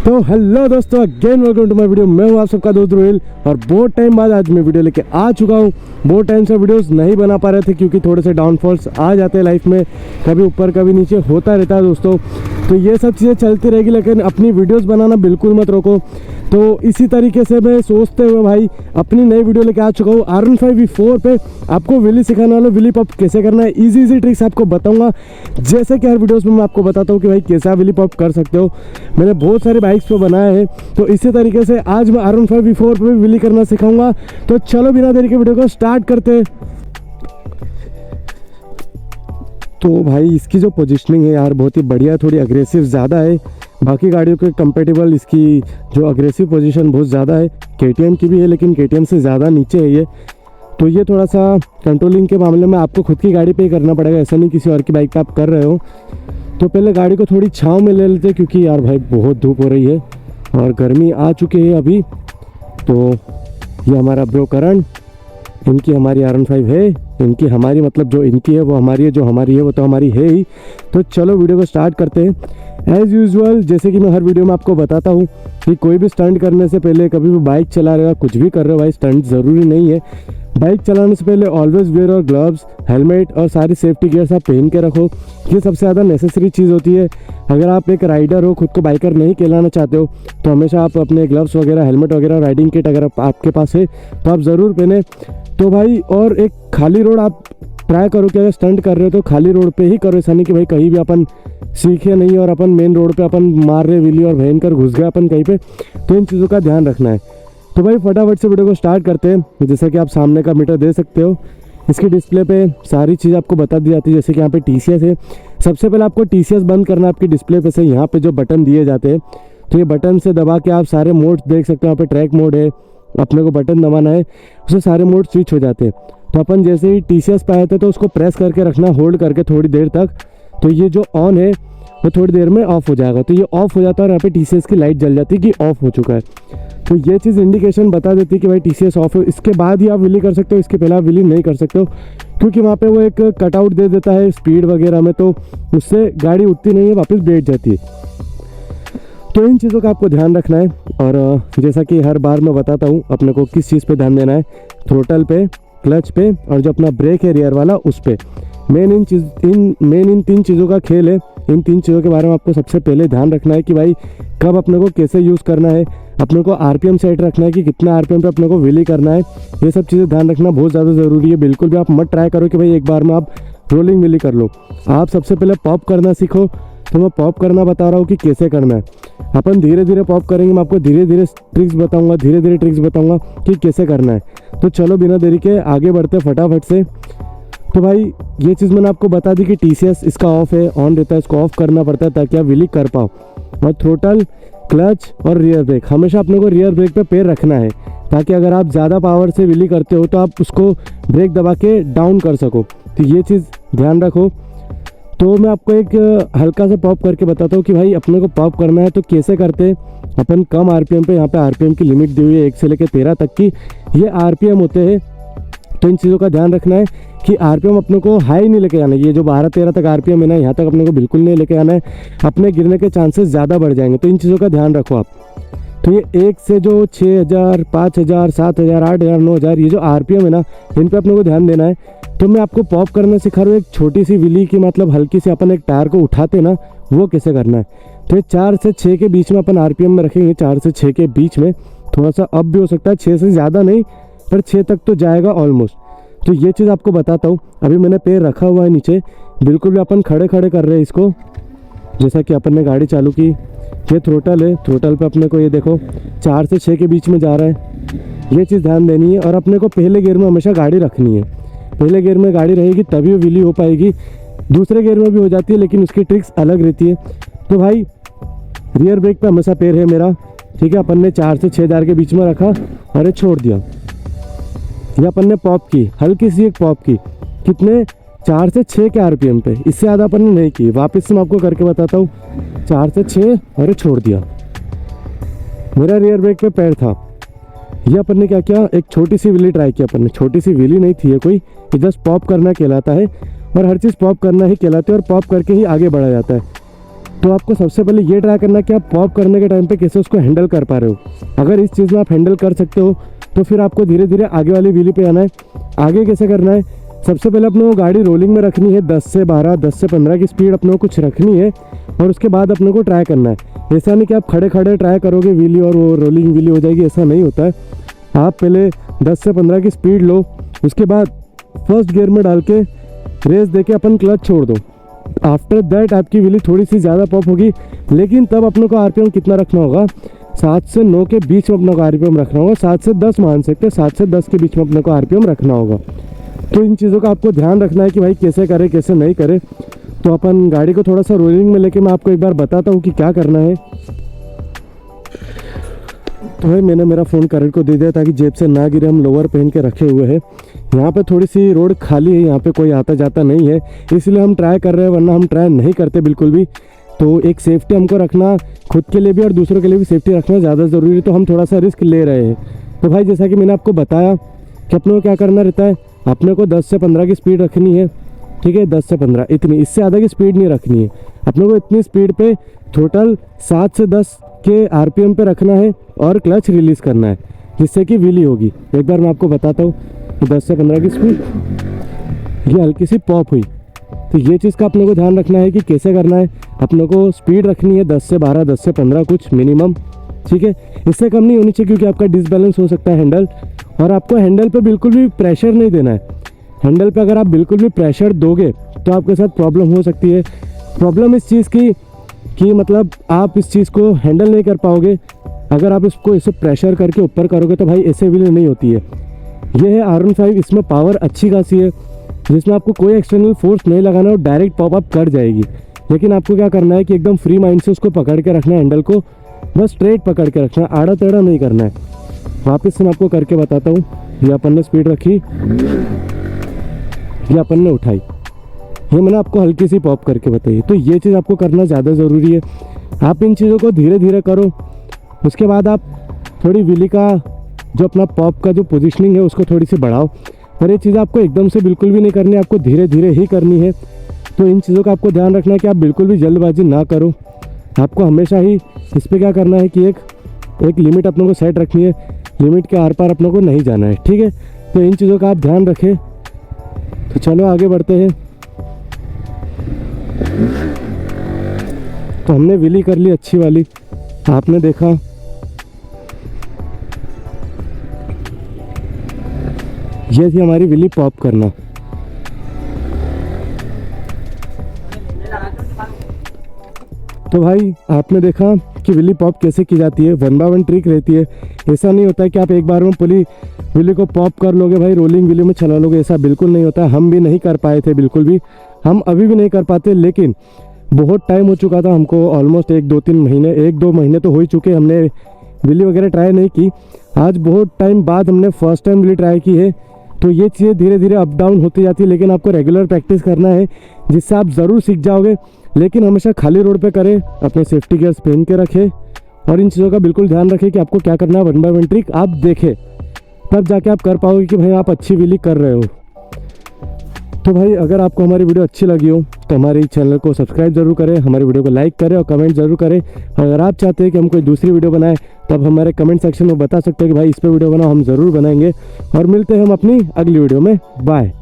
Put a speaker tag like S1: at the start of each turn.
S1: तो हेलो दोस्तों, again welcome to my video. मैं हूं आप सबका दोस्त रोहिल और बहुत टाइम बाद आज मैं वीडियो लेके आ चुका हूं। बहुत टाइम से वीडियोस नहीं बना पा रहे थे क्योंकि थोड़े से डाउनफॉल्स आ जाते हैं लाइफ में, कभी ऊपर कभी नीचे होता रहता है दोस्तों। तो ये सब चीज़ें चलती रहेगी, लेकिन अपनी वीडियोस बनाना बिल्कुल मत रोको। तो इसी तरीके से मैं सोचते हुए भाई अपनी नई वीडियो लेके आ चुका हूँ। R15 V4 पे आपको विली सिखाने वाला, विली पॉप कैसे करना है, इजी ट्रिक्स आपको बताऊंगा। जैसे कि हर वीडियोस में मैं आपको बताता हूँ कि भाई कैसे आप विली पॉप कर सकते हो। मैंने बहुत सारे बाइक्स पे बनाया है, तो इसी तरीके से आज मैं R15 V4 पे विली करना सिखाऊंगा। तो चलो बिना देरी के वीडियो को स्टार्ट करते हैं। तो भाई इसकी जो पोजिशनिंग है यार बहुत ही बढ़िया, थोड़ी अग्रेसिव ज़्यादा है। बाकी गाड़ियों के कंपेटेबल इसकी जो अग्रेसिव पोजीशन बहुत ज़्यादा है। KTM की भी है लेकिन KTM से ज़्यादा नीचे है ये। तो ये थोड़ा सा कंट्रोलिंग के मामले में आपको खुद की गाड़ी पे ही करना पड़ेगा, ऐसा नहीं किसी और की बाइक पे आप कर रहे हो। तो पहले गाड़ी को थोड़ी छाँव में ले लेते क्योंकि यार भाई बहुत धूप हो रही है और गर्मी आ चुकी है अभी। तो ये हमारा ब्रो करण, इनकी हमारी R15 है, इनकी हमारी, मतलब जो इनकी है वो हमारी है, जो हमारी है वो तो हमारी है ही। तो चलो वीडियो को स्टार्ट करते हैं। एज़ यूजुअल जैसे कि मैं हर वीडियो में आपको बताता हूँ कि कोई भी स्टंट करने से पहले, कभी भी बाइक चला रहे हो, कुछ भी कर रहे हो भाई, स्टंट ज़रूरी नहीं है। बाइक चलाने से पहले ऑलवेज वेयर और ग्लव्स, हेलमेट और सारी सेफ्टी गियर्स आप पहन के रखो। ये सबसे ज़्यादा नेसेसरी चीज़ होती है। अगर आप एक राइडर हो, खुद को बाइकर नहीं कहलाना चाहते हो, तो हमेशा आप अपने ग्लव्स वगैरह, हेलमेट वगैरह, राइडिंग किट अगर आपके पास है तो आप ज़रूर पहने। तो भाई और एक खाली रोड आप ट्राई करो कि अगर स्टंट कर रहे हो तो खाली रोड पे ही करो। ऐसा नहीं कि भाई कहीं भी अपन सीखे नहीं और अपन मेन रोड पे अपन मार रहे विली और भयंकर घुस गए अपन कहीं पे। तो इन चीज़ों का ध्यान रखना है। तो भाई फटाफट से वीडियो को स्टार्ट करते हैं। जैसा कि आप सामने का मीटर दे सकते हो, इसकी डिस्प्ले पे सारी चीज़ आपको बता दी जाती है। जैसे कि यहाँ पे TCS है। सबसे पहले आपको TCS बंद करना है आपकी डिस्प्ले पे से। यहाँ पे जो बटन दिए जाते हैं, तो ये बटन से दबा के आप सारे मोड देख सकते हो। यहाँ पे ट्रैक मोड है, अपने को बटन दबाना है, उससे सारे मोड स्विच हो जाते हैं। तो अपन जैसे ही TCS पे आए थे तो उसको प्रेस करके रखना, होल्ड करके थोड़ी देर तक। तो ये जो ऑन है वो थोड़ी देर में ऑफ हो जाएगा। तो ये ऑफ हो जाता है और यहाँ पे TCS की लाइट जल जाती है कि ऑफ हो चुका है। तो ये चीज़ इंडिकेशन बता देती है कि भाई TCS ऑफ है। इसके बाद ही आप विली कर सकते हो, इसके पहले आप विली नहीं कर सकते हो क्योंकि वहाँ पे वो एक कटआउट दे देता है स्पीड वगैरह में, तो उससे गाड़ी उठती नहीं है, वापस बैठ जाती है। तो इन चीज़ों का आपको ध्यान रखना है। और जैसा कि हर बार मैं बताता हूँ अपने को किस चीज़ पे ध्यान देना है, थ्रोटल पे, क्लच पे और जो अपना ब्रेक है रियर वाला उस पे। इन तीन चीज़ों का खेल है। इन तीन चीज़ों के बारे में आपको सबसे पहले ध्यान रखना है कि भाई कब अपने को कैसे यूज़ करना है, अपने को RPM सेट रखना है कि कितना RPM पे अपने को व्हीली करना है। ये सब चीज़ें ध्यान रखना बहुत ज़्यादा ज़रूरी है। बिल्कुल भी आप मत ट्राई करो कि भाई एक बार में आप रोलिंग व्हीली कर लो। आप सबसे पहले पॉप करना सीखो। तो मैं पॉप करना बता रहा हूँ कि कैसे करना है। अपन धीरे धीरे पॉप करेंगे, मैं आपको धीरे धीरे ट्रिक्स बताऊंगा कि कैसे करना है। तो चलो बिना देरी के आगे बढ़ते फटाफट से। तो भाई ये चीज़ मैंने आपको बता दी कि TCS इसका ऑफ है, ऑन रहता है, इसको ऑफ करना पड़ता है ताकि आप व्हीली कर पाओ। और थ्रोटल, क्लच और रियर ब्रेक, हमेशा अपने को रियर ब्रेक पे पैर रखना है ताकि अगर आप ज़्यादा पावर से व्हीली करते हो तो आप उसको ब्रेक दबा के डाउन कर सको। तो ये चीज़ ध्यान रखो। तो मैं आपको एक हल्का सा पॉप करके बताता हूँ कि भाई अपने को पॉप करना है तो कैसे करते हैं। अपन कम RPM पे, यहाँ पे RPM की लिमिट दी हुई है 1 से लेकर 13 तक की ये RPM होते हैं। तो इन चीज़ों का ध्यान रखना है कि RPM अपने को हाई नहीं लेके आना है। ये जो 12-13 तक RPM है ना, यहाँ तक अपने को बिल्कुल नहीं लेके आना है, अपने गिरने के चांसेस ज़्यादा बढ़ जाएंगे। तो इन चीज़ों का ध्यान रखो आप। तो ये 1 से जो 6000, 5000, 7000, 8000, 9000 ये जो RPM है ना, इन पे अपने को ध्यान देना है। तो मैं आपको पॉप करना सिखा रहा हूँ। एक छोटी सी विली की, मतलब हल्की सी अपन एक टायर को उठाते ना, वो कैसे करना है। तो ये 4 से 6 के बीच में अपन RPM में रखेंगे। 4 से 6 के बीच में, थोड़ा सा अप भी हो सकता है, 6 से ज़्यादा नहीं, पर 6 तक तो जाएगा ऑलमोस्ट। तो ये चीज़ आपको बताता हूँ। अभी मैंने पैर रखा हुआ है नीचे, बिल्कुल भी अपन खड़े कर रहे हैं इसको। जैसा कि अपन ने गाड़ी चालू की, ये थ्रोटल है, थ्रोटल पे अपने को ये देखो 4 से 6 के बीच में जा रहा है। ये चीज़ ध्यान देनी है। और अपने को पहले गियर में हमेशा गाड़ी रखनी है। पहले गियर में गाड़ी रहेगी तभी वो व्हीली हो पाएगी। दूसरे गियर में भी हो जाती है लेकिन उसकी ट्रिक्स अलग रहती है। तो भाई रियर ब्रेक पे हमेशा पैर है मेरा, ठीक है। अपन ने 4 से 6000 के बीच में रखा और ये छोड़ दिया। ये अपन ने पॉप की, हल्की सी एक पॉप की, कितने 4 से 6 के RPM पे, इससे ज़्यादा अपन ने नहीं की। वापस से मैं आपको करके बताता हूँ। 4 से 6 और ये छोड़ दिया। मेरा रियर ब्रेक पे पैर था। ये अपन ने क्या किया, एक छोटी सी व्हीली ट्राई किया अपन ने। छोटी सी व्हीली नहीं थी ये कोई, ये जस्ट पॉप करना कहलाता है। और हर चीज़ पॉप करना ही कहलाती है और पॉप करके ही आगे बढ़ा जाता है। तो आपको सबसे पहले ये ट्राई करना है कि आप पॉप करने के टाइम पे कैसे उसको हैंडल कर पा रहे हो। अगर इस चीज़ में आप हैंडल कर सकते हो तो फिर आपको धीरे धीरे आगे वाली व्हीली पे आना है। आगे कैसे करना है, सबसे पहले अपने को गाड़ी रोलिंग में रखनी है, 10 से 12 10 से 15 की स्पीड अपने को कुछ रखनी है और उसके बाद अपने को ट्राई करना है। ऐसा नहीं कि आप खड़े खड़े ट्राई करोगे व्हीली और वो रोलिंग व्हीली हो जाएगी, ऐसा नहीं होता है। आप पहले 10 से 15 की स्पीड लो, उसके बाद फर्स्ट गियर में डाल के रेस दे के अपन क्लच छोड़ दो। आफ्टर दैट आपकी व्हीली थोड़ी सी ज़्यादा पॉप होगी, लेकिन तब अपने को आरपीएम कितना रखना होगा, 7 से 9 के बीच में अपने को आरपीएम रखना होगा। 7 से 10 मान सकते हैं, 7 से 10 के बीच में अपने को आरपीएम रखना होगा। तो इन चीज़ों का आपको ध्यान रखना है कि भाई कैसे करे कैसे नहीं करे। तो अपन गाड़ी को थोड़ा सा रोलिंग में लेके मैं आपको एक बार बताता हूँ कि क्या करना है। तो भाई मैंने मेरा फ़ोन करण को दे दिया ताकि जेब से ना गिरे, हम लोअर पहन के रखे हुए हैं। यहाँ पे थोड़ी सी रोड खाली है, यहाँ पे कोई आता जाता नहीं है, इसलिए हम ट्राई कर रहे हैं, वरना हम ट्राई नहीं करते बिल्कुल भी। तो एक सेफ्टी हमको रखना खुद के लिए भी और दूसरों के लिए भी सेफ्टी रखना ज़्यादा ज़रूरी है, तो हम थोड़ा सा रिस्क ले रहे हैं। तो भाई जैसा कि मैंने आपको बताया कि अपने को क्या करना रहता है, अपने को 10 से 15 की स्पीड रखनी है, ठीक है, 10 से 15 इतनी, इससे ज़्यादा की स्पीड नहीं रखनी है। अपने को इतनी स्पीड पे टोटल 7 से 10 के आरपीएम पे रखना है और क्लच रिलीज़ करना है, जिससे कि व्हीली होगी। एक बार मैं आपको बताता हूँ, 10 से 15 की स्पीड, ये हल्की सी पॉप हुई। तो ये चीज़ का अपने को ध्यान रखना है कि कैसे करना है। अपने को स्पीड रखनी है 10 से 12 10 से 15 कुछ मिनिमम, ठीक है, इससे कम नहीं होनी चाहिए क्योंकि आपका डिसबैलेंस हो सकता है हैंडल। और आपको हैंडल पे बिल्कुल भी प्रेशर नहीं देना है। हैंडल पे अगर आप बिल्कुल भी प्रेशर दोगे तो आपके साथ प्रॉब्लम हो सकती है। प्रॉब्लम इस चीज़ की कि मतलब आप इस चीज़ को हैंडल नहीं कर पाओगे। अगर आप इसको ऐसे प्रेशर करके ऊपर करोगे तो भाई ऐसे व्हील नहीं होती है। ये है R15, इसमें पावर अच्छी खासी है, जिसमें आपको कोई एक्सटर्नल फोर्स नहीं लगाना और डायरेक्ट पॉप अप कर जाएगी। लेकिन आपको क्या करना है कि एकदम फ्री माइंड से उसको पकड़ के रखना है, हैंडल को बस स्ट्रेट पकड़ के रखना है, आड़ा टेढ़ा नहीं करना है। वापस से मैं आपको करके बताता हूँ। ये अपन ने स्पीड रखी, ये अपन ने उठाई, ये मैंने आपको हल्की सी पॉप करके बताई। तो ये चीज़ आपको करना ज़्यादा ज़रूरी है। आप इन चीज़ों को धीरे धीरे करो, उसके बाद आप थोड़ी व्हीली का जो अपना पॉप का जो पोजीशनिंग है उसको थोड़ी सी बढ़ाओ। पर ये चीज़ आपको एकदम से बिल्कुल भी नहीं करनी है, आपको धीरे धीरे ही करनी है। तो इन चीज़ों का आपको ध्यान रखना है कि आप बिल्कुल भी जल्दबाजी ना करो। आपको हमेशा ही इस पर क्या करना है कि एक लिमिट अपने को सेट रखनी है, लिमिट के आर पार अपने को नहीं जाना है, ठीक है। तो इन चीज़ों का आप ध्यान रखें। तो चलो आगे बढ़ते हैं। तो हमने व्हीली कर ली अच्छी वाली, आपने देखा। ये थी हमारी व्हीली पॉप करना। तो भाई आपने देखा कि व्हीली पॉप कैसे की जाती है, 1 बाय 1 ट्रिक रहती है। ऐसा नहीं होता है कि आप एक बार में पूरी व्हीली को पॉप कर लोगे, भाई रोलिंग व्हीली में चला लोगे, ऐसा बिल्कुल नहीं होता। हम भी नहीं कर पाए थे बिल्कुल भी, हम अभी भी नहीं कर पाते, लेकिन बहुत टाइम हो चुका था हमको, ऑलमोस्ट 1-2 महीने 1-2 महीने तो हो ही चुके, हमने व्हीली वगैरह ट्राई नहीं की। आज बहुत टाइम बाद हमने फर्स्ट टाइम व्हीली ट्राई की है। तो ये चीज़ें धीरे धीरे अप डाउन होती जाती है, लेकिन आपको रेगुलर प्रैक्टिस करना है, जिससे आप ज़रूर सीख जाओगे। लेकिन हमेशा खाली रोड पे करें, अपने सेफ्टी गियर्स पहन के रखें और इन चीज़ों का बिल्कुल ध्यान रखें कि आपको क्या करना है। 1 बाय 1 ट्रिक आप देखें, तब जाके आप कर पाओगे कि भाई आप अच्छी व्हीली कर रहे हो। तो भाई अगर आपको हमारी वीडियो अच्छी लगी हो तो हमारे चैनल को सब्सक्राइब जरूर करें, हमारी वीडियो को लाइक करें और कमेंट जरूर करें। और अगर आप चाहते हैं कि हम कोई दूसरी वीडियो बनाएं तो आप हमारे कमेंट सेक्शन में बता सकते हैं कि भाई इस पर वीडियो बनाओ, हम ज़रूर बनाएंगे। और मिलते हैं हम अपनी अगली वीडियो में, बाय।